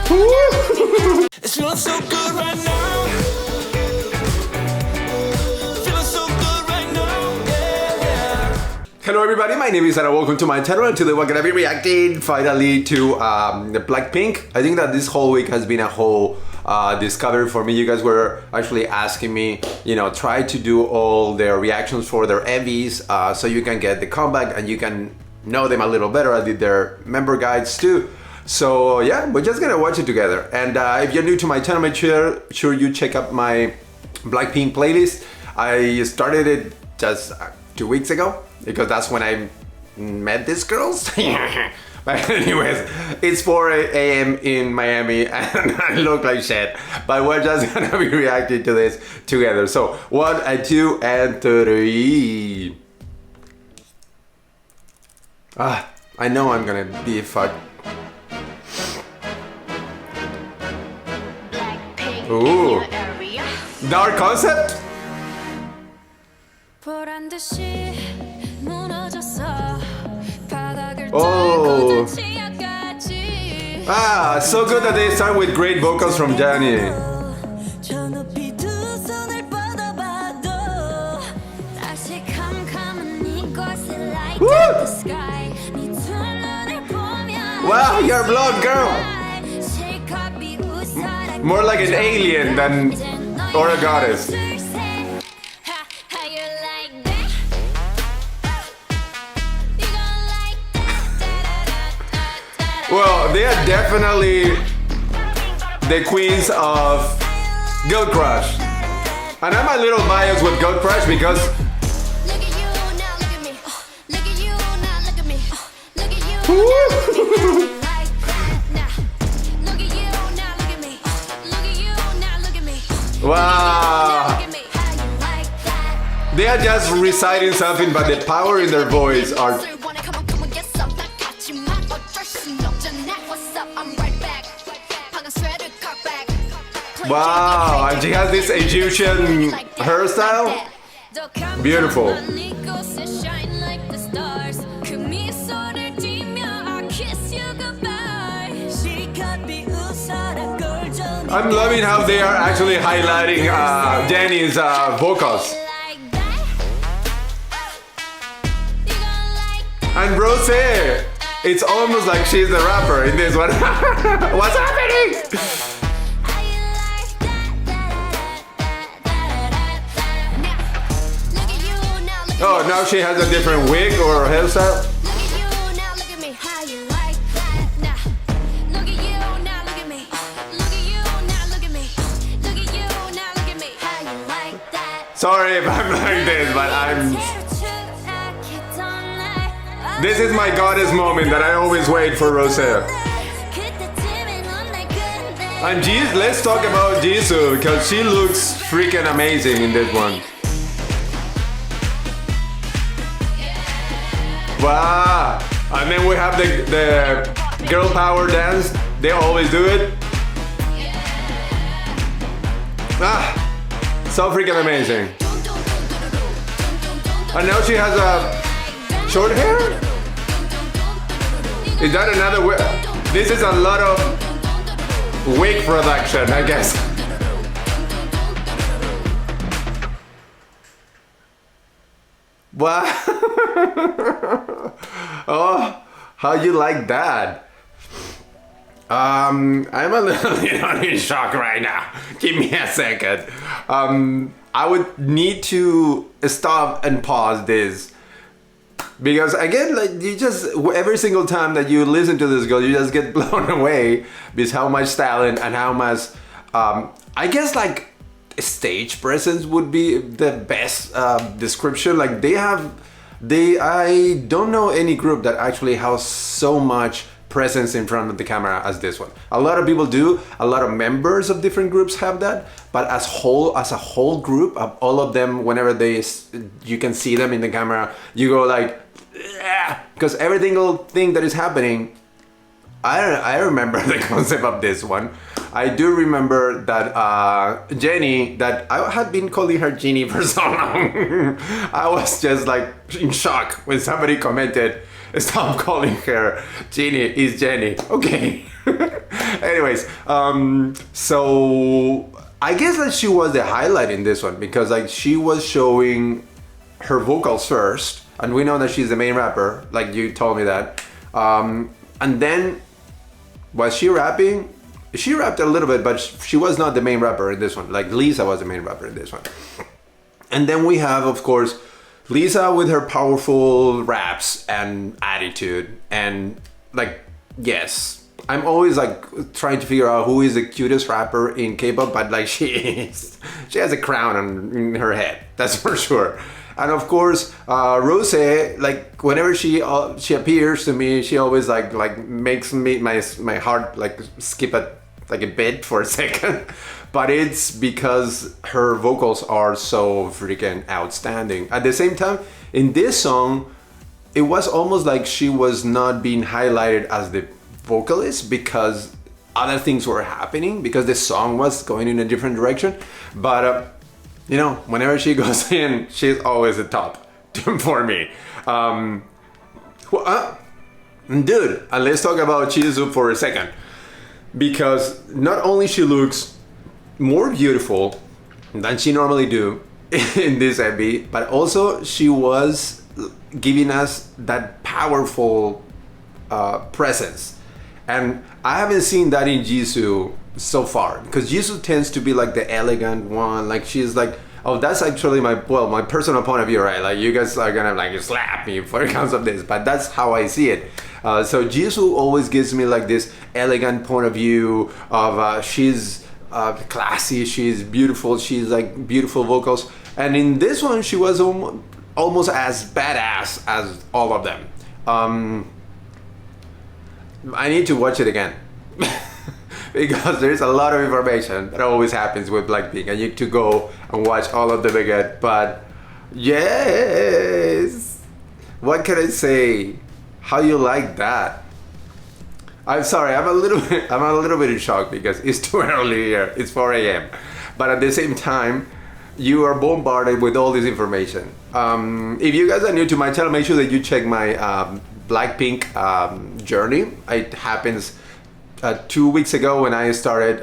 It's feeling so good right now. Feeling so good right now. Yeah. Hello everybody, my name is Sarah. Welcome to my channel. And today we're gonna be reacting finally to the BLACKPINK. I think that this whole week has been a whole discovery for me. You guys were actually asking me, try to do all their reactions for their EVs so you can get the comeback and you can know them a little better. I did their member guides too. So yeah, we're just gonna watch it together. And if you're new to my channel, make sure you check out my BLACKPINK playlist. I started it just 2 weeks ago because that's when I met these girls. But anyways, it's 4 a.m. in Miami and I look like shit. But we're just gonna be reacting to this together. So 1 and 2 and 3. I know I'm gonna be fucked. Ooh, dark concept? Oh. So good that they start with great vocals from Johnny. Woo! Wow, you're a blonde girl. More like an alien than or a goddess. Well, they are definitely the queens of Girl Crush. And I'm a little biased with Girl Crush because wow, they are just reciting something, but the power in their voice are. Wow, and she has this Egyptian hairstyle. Beautiful. I'm loving how they are actually highlighting Jenny's vocals. And Rose, it's almost like she's the rapper in this one. What's happening? Oh, now she has a different wig or hairstyle. Sorry if I'm like this, but this is my goddess moment that I always wait for Rose. And let's talk about Jisoo because she looks freaking amazing in this one. Wow! And then we have the girl power dance. They always do it. So freaking amazing. And now she has a short hair? Is that another wig? This is a lot of wig production, I guess. Wow. Oh, how you like that? I'm a little in shock right now. Give me a second. I would need to stop and pause this because again, like every single time that you listen to this girl, you just get blown away because how much talent and how much I guess like stage presence would be the best description. Like I don't know any group that actually has so much presence in front of the camera as this one. A lot of people do, a lot of members of different groups have that, but as a whole group of all of them, whenever you can see them in the camera, you go like, because every single thing that is happening, I remember the concept of this one. I do remember that Jenny, that I had been calling her Jeannie for so long. I was just like in shock when somebody commented, stop calling her Jeannie, it's Jenny. Okay. Anyways, so I guess that she was the highlight in this one because like she was showing her vocals first, and we know that she's the main rapper, like you told me that. And then was she rapping? She rapped a little bit, but she was not the main rapper in this one. Like Lisa was the main rapper in this one. And then we have, of course, Lisa with her powerful raps and attitude. And like, yes, I'm always like trying to figure out who is the cutest rapper in K-pop, but like she has a crown in her head, that's for sure. And of course, Rose, like whenever she appears to me, she always like makes me my heart like skip a bit for a second. But it's because her vocals are so freaking outstanding. At the same time, in this song, it was almost like she was not being highlighted as the vocalist because other things were happening, because the song was going in a different direction. But you know, whenever she goes in, she's always the top for me. Dude, and let's talk about Jisoo for a second. Because not only she looks more beautiful than she normally do in this MV, but also she was giving us that powerful presence. And I haven't seen that in Jisoo so far, because Jisoo tends to be like the elegant one, like she's like, oh, that's actually my personal point of view, right? Like you guys are gonna like slap me for accounts of this, but that's how I see it. So Jisoo always gives me like this elegant point of view of she's classy, she's beautiful, she's like beautiful vocals, and in this one she was almost as badass as all of them. I need to watch it again. Because there's a lot of information that always happens with Blackpink. I need to go and watch all of them again. But yes, what can I say? How you like that? I'm sorry, I'm a little bit in shock because it's too early here. It's 4 a.m. But at the same time, you are bombarded with all this information. If you guys are new to my channel, make sure that you check my Blackpink journey. It happens 2 weeks ago when I started,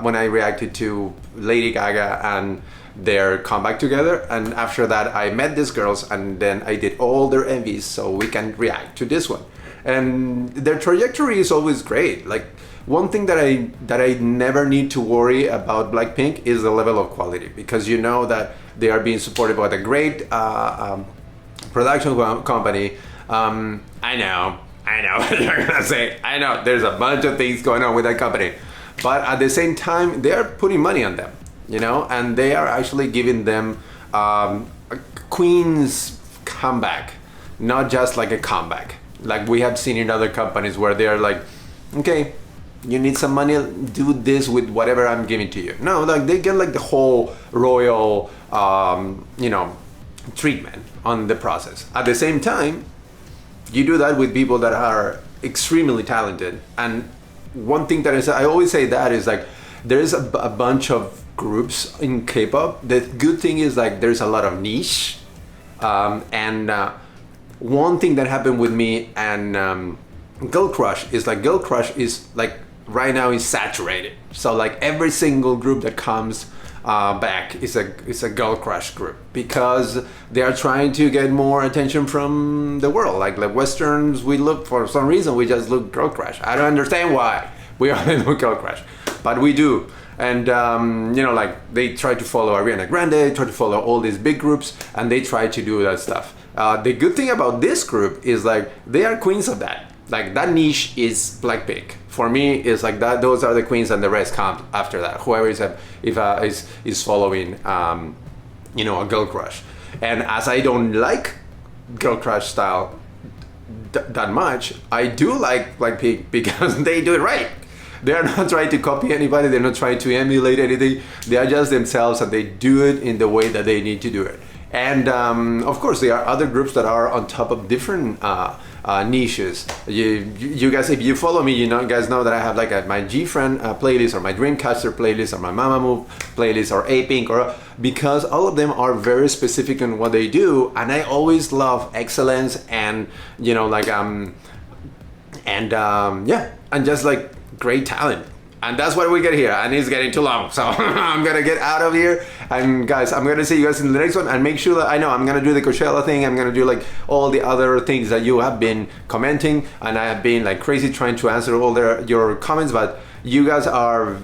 when I reacted to Lady Gaga and their comeback together, and after that I met these girls and then I did all their MVs so we can react to this one. And their trajectory is always great. Like one thing that I never need to worry about Blackpink is the level of quality, because you know that they are being supported by a great production company. I know what you're gonna say. I know there's a bunch of things going on with that company, but at the same time, they are putting money on them, you know, and they are actually giving them a queen's comeback, not just like a comeback, like we have seen in other companies where they are like, okay, you need some money, do this with whatever I'm giving to you. No, like they get like the whole royal, you know, treatment on the process. At the same time, you do that with people that are extremely talented. And one thing that I always say that is like, there's a bunch of groups in K-pop. The good thing is like, there's a lot of niche. And one thing that happened with me and Girl Crush is like, Girl Crush is like, right now is saturated. So like every single group that comes back is a Girl Crush group, because they are trying to get more attention from the world. Like Westerns, we look, for some reason we just look Girl Crush. I don't understand why we only look Girl Crush, but we do. And you know, like they try to follow Ariana Grande, try to follow all these big groups, and they try to do that stuff. The good thing about this group is like they are queens of that. Like that niche is Blackpink. For me, it's like that. Those are the queens, and the rest come after that. Whoever is following, you know, a Girl Crush. And as I don't like Girl Crush style that much, I do like Blackpink because they do it right. They are not trying to copy anybody. They're not trying to emulate anything. They are just themselves, and they do it in the way that they need to do it. And of course, there are other groups that are on top of different niches. You guys, if you follow me, you guys know that I have like my G-Friend playlist, or my Dreamcatcher playlist, or my Mamamoo playlist, or A-Pink, or because all of them are very specific in what they do, and I always love excellence and, you know, like yeah, and just like great talent. And that's what we get here, and it's getting too long. So I'm gonna get out of here. And guys, I'm gonna see you guys in the next one. And make sure that I know I'm gonna do the Coachella thing. I'm gonna do like all the other things that you have been commenting, and I have been like crazy trying to answer all your comments. But you guys are